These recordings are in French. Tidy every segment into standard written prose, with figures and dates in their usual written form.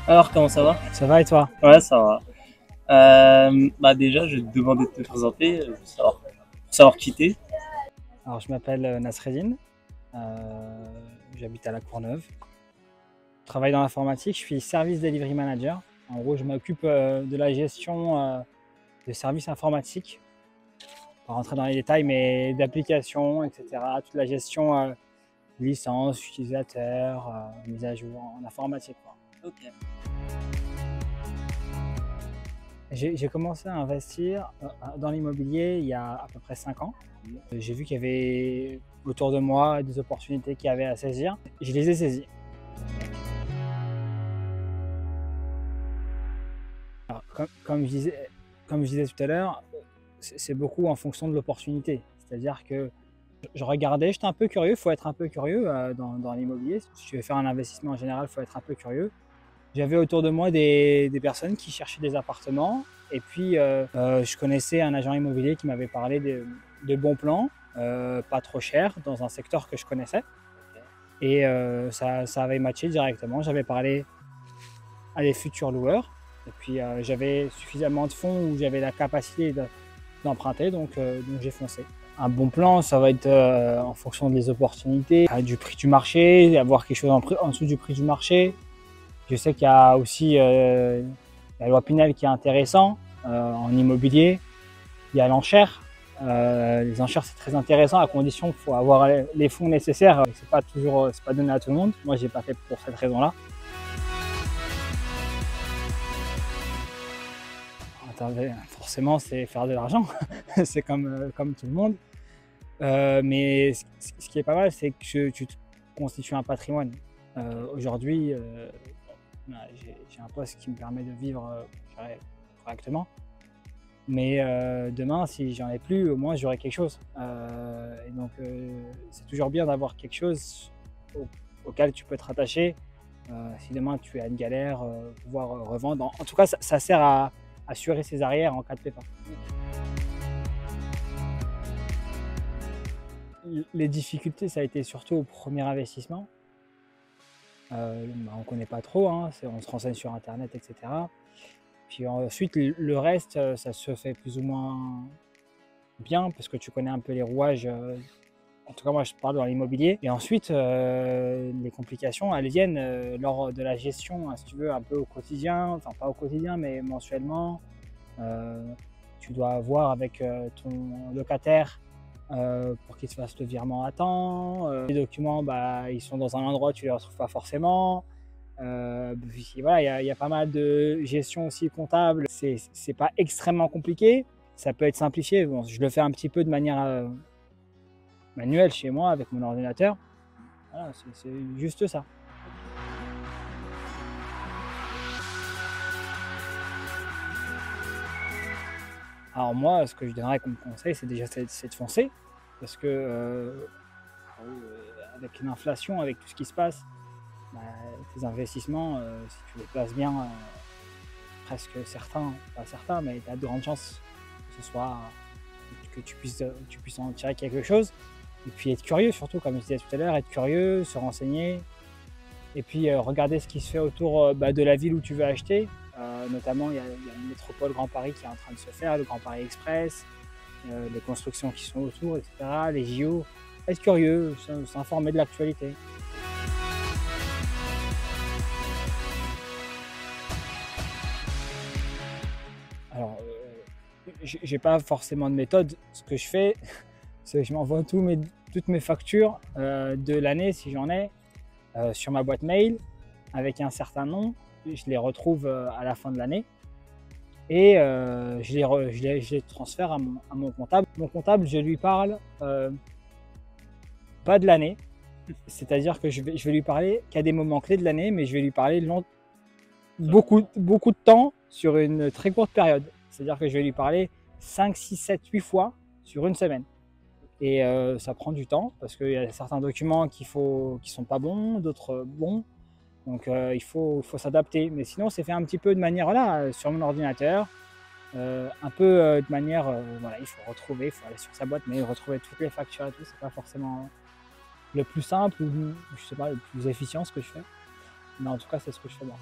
Alors, comment ça va? Ça va et toi? Ouais, ça va. Bah déjà, je vais te demander de te présenter, pour savoir qui t'es. Alors, je m'appelle Nasreddine, j'habite à La Courneuve. Je travaille dans l'informatique, je suis Service Delivery Manager. En gros, je m'occupe de la gestion de services informatiques. Pas rentrer dans les détails, mais d'applications, etc. Toute la gestion licence, utilisateur, mise à jour en informatique, quoi. Ok. J'ai commencé à investir dans l'immobilier il y a à peu près 5 ans. J'ai vu qu'il y avait autour de moi des opportunités qu'il y avait à saisir. Je les ai saisies. Alors, comme je disais tout à l'heure, c'est beaucoup en fonction de l'opportunité. C'est-à-dire que je regardais, j'étais un peu curieux, il faut être un peu curieux dans l'immobilier. Si tu veux faire un investissement en général, il faut être un peu curieux. J'avais autour de moi des personnes qui cherchaient des appartements. Et puis, je connaissais un agent immobilier qui m'avait parlé de bons plans, pas trop cher, dans un secteur que je connaissais. Et ça avait matché directement. J'avais parlé à des futurs loueurs. Et puis, j'avais suffisamment de fonds où j'avais la capacité d'emprunter, donc j'ai foncé. Un bon plan, ça va être en fonction des opportunités, du prix du marché, avoir quelque chose en dessous du prix du marché. Je sais qu'il y a aussi la loi Pinel qui est intéressant en immobilier. Il y a l'enchère. Les enchères, c'est très intéressant à condition qu'il faut avoir les fonds nécessaires. C'est pas toujours, c'est pas donné à tout le monde. Moi, j'ai pas fait pour cette raison-là. Forcément, c'est faire de l'argent. C'est comme tout le monde. Mais ce qui est pas mal, c'est que tu te constitues un patrimoine. Aujourd'hui, j'ai un poste qui me permet de vivre correctement. Mais demain, si j'en ai plus, au moins j'aurai quelque chose. Et donc, c'est toujours bien d'avoir quelque chose auquel tu peux te rattacher. Si demain tu as une galère, pouvoir revendre. En tout cas, ça sert à assurer ses arrières en cas de pépin. Les difficultés, ça a été surtout au premier investissement. On ne connaît pas trop, hein, on se renseigne sur internet, etc. Puis ensuite, le reste, ça se fait plus ou moins bien parce que tu connais un peu les rouages. En tout cas, moi, je parle dans l'immobilier. Et ensuite, les complications, elles viennent lors de la gestion, si tu veux, un peu au quotidien. Enfin, pas au quotidien, mais mensuellement. Tu dois voir avec ton locataire pour qu'il te fasse le virement à temps. Les documents, bah, ils sont dans un endroit où tu ne les retrouves pas forcément. Voilà, il y a pas mal de gestion aussi comptable. C'est pas extrêmement compliqué. Ça peut être simplifié. Bon, je le fais un petit peu de manière manuelle chez moi avec mon ordinateur. Voilà, c'est juste ça. Alors moi, ce que je donnerais comme conseil, c'est déjà de foncer. Parce que avec l'inflation, avec tout ce qui se passe, bah, tes investissements, si tu les places bien, presque certains, pas certains, mais tu as de grandes chances que ce soit que tu puisses en tirer quelque chose. Et puis être curieux surtout, comme je disais tout à l'heure, être curieux, se renseigner, et puis regarder ce qui se fait autour de la ville où tu veux acheter. Notamment, il y a une métropole Grand Paris qui est en train de se faire, le Grand Paris Express, les constructions qui sont autour, etc., les JO. Être curieux, s'informer de l'actualité. Alors, j'ai pas forcément de méthode. Ce que je fais, c'est que je m'envoie toutes mes factures de l'année, si j'en ai, sur ma boîte mail avec un certain nom. Je les retrouve à la fin de l'année et je les transfère à mon comptable. Mon comptable, je lui parle pas de l'année, c'est-à-dire que je vais lui parler qu'à des moments clés de l'année, mais je vais lui parler beaucoup de temps sur une très courte période. C'est-à-dire que je vais lui parler 5, 6, 7, 8 fois sur une semaine. Et ça prend du temps parce qu'il y a certains documents qui sont pas bons, d'autres bons. Donc il faut s'adapter. Mais sinon, c'est fait un petit peu de manière là, sur mon ordinateur. Un peu de manière, voilà, il faut aller sur sa boîte, mais retrouver toutes les factures et tout, c'est pas forcément le plus simple ou je sais pas, le plus efficient ce que je fais. Mais en tout cas, c'est ce que je fais moi.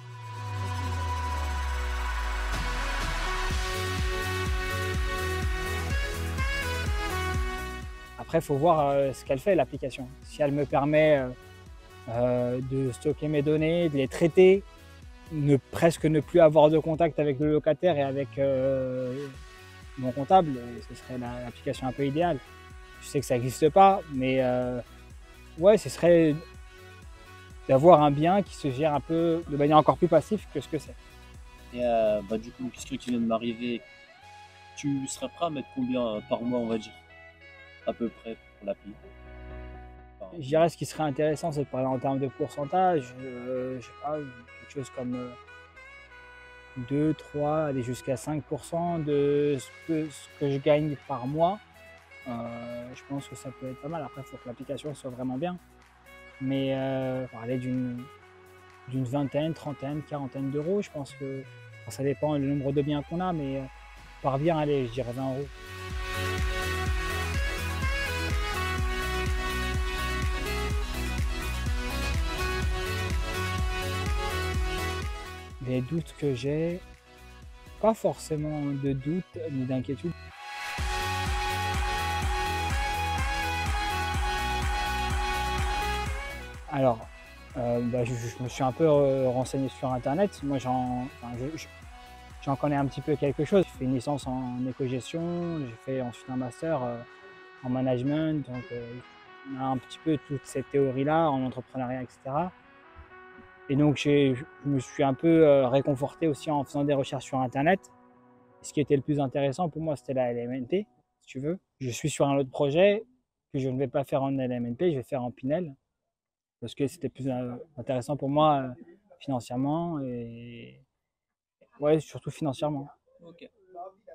Après, il faut voir ce qu'elle fait, l'application. Si elle me permet de stocker mes données, de les traiter, presque ne plus avoir de contact avec le locataire et avec mon comptable, ce serait l'application un peu idéale. Je sais que ça n'existe pas, mais ouais, ce serait d'avoir un bien qui se gère un peu de manière encore plus passive que ce que c'est. Et du coup, qu'est-ce qui vient de m'arriver? Tu serais prêt à mettre combien par mois, on va dire, à peu près, pour l'appli? Enfin, Je dirais ce qui serait intéressant, c'est de parler en termes de pourcentage. Je sais pas, quelque chose comme 2, 3, aller jusqu'à 5% de ce que je gagne par mois. Je pense que ça peut être pas mal. Après, il faut que l'application soit vraiment bien. Mais parler d'une vingtaine, trentaine, quarantaine d'euros, je pense que enfin, ça dépend du nombre de biens qu'on a, mais par bien, allez, je dirais 20 euros. Les doutes que j'ai, pas forcément de doutes ni d'inquiétude. Alors, je me suis un peu renseigné sur Internet. Moi, j'en connais un petit peu quelque chose. J'ai fait une licence en éco-gestion, j'ai fait ensuite un master en management. Donc, on a un petit peu toute cette théorie-là en entrepreneuriat, etc. Et donc, je me suis un peu réconforté aussi en faisant des recherches sur Internet. Ce qui était le plus intéressant pour moi, c'était la LMNP, si tu veux. Je suis sur un autre projet que je ne vais pas faire en LMNP, je vais faire en Pinel. Parce que c'était plus intéressant pour moi financièrement et ouais, surtout financièrement.